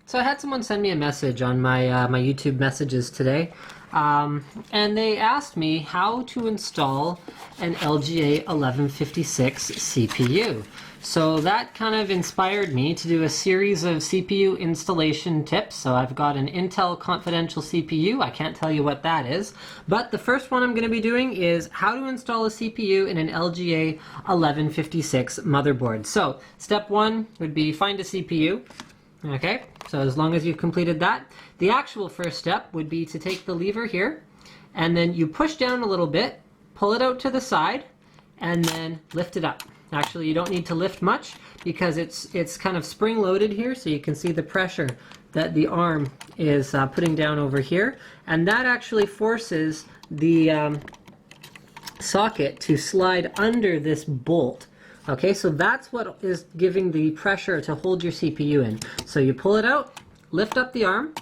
So I had someone send me a message on my YouTube messages today, and they asked me how to install an LGA 1156 CPU. So that kind of inspired me to do a series of CPU installation tips. So I've got an Intel Confidential CPU. I can't tell you what that is, but the first one I'm going to be doing is how to install a CPU in an LGA 1156 motherboard. So step one would be find a CPU. Okay, so as long as you've completed that, the actual first step would be to take the lever here, and then you push down a little bit, pull it out to the side, and then lift it up. Actually, you don't need to lift much because it's kind of spring-loaded here, so you can see the pressure that the arm is putting down over here, and that actually forces the socket to slide under this bolt. Okay, so that's what is giving the pressure to hold your CPU in. So you pull it out, lift up the arm.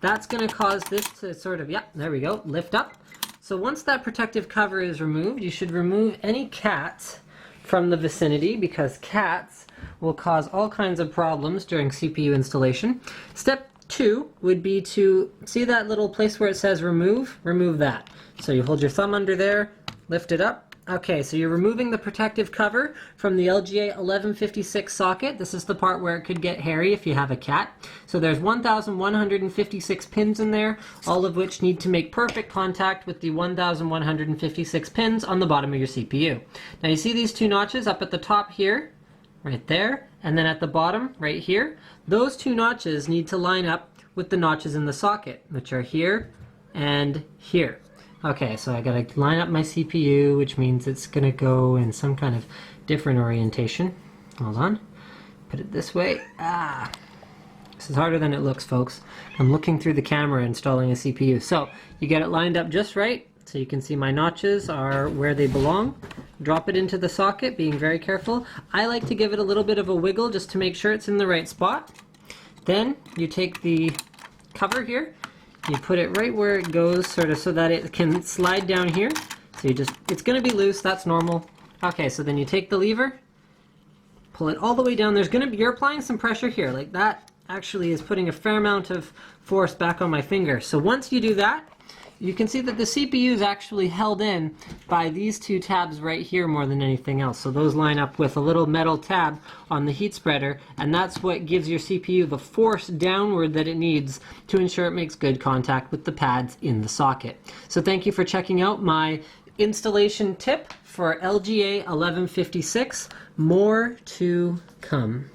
That's going to cause this to sort of, yeah, there we go, lift up. So once that protective cover is removed, you should remove any cats from the vicinity because cats will cause all kinds of problems during CPU installation. Step two would be to see that little place where it says remove that. So you hold your thumb under there, lift it up. Okay, so you're removing the protective cover from the LGA 1156 socket. This is the part where it could get hairy if you have a cat. So there's 1,156 pins in there, all of which need to make perfect contact with the 1,156 pins on the bottom of your CPU. Now you see these two notches up at the top here, right there, and then at the bottom, right here. Those two notches need to line up with the notches in the socket, which are here and here. Okay, so I gotta line up my CPU, which means it's gonna go in some kind of different orientation. Hold on. Put it this way. This is harder than it looks, folks. I'm looking through the camera installing a CPU. So you get it lined up just right, so you can see my notches are where they belong. Drop it into the socket, being very careful. I like to give it a little bit of a wiggle just to make sure it's in the right spot. Then you take the cover here, you put it right where it goes, sort of so that it can slide down here. So it's going to be loose, that's normal. Okay, so then you take the lever, pull it all the way down. You're applying some pressure here, like that actually is putting a fair amount of force back on my finger. So once you do that, you can see that the CPU is actually held in by these two tabs right here more than anything else. So those line up with a little metal tab on the heat spreader, and that's what gives your CPU the force downward that it needs to ensure it makes good contact with the pads in the socket. So thank you for checking out my installation tip for LGA 1156. More to come.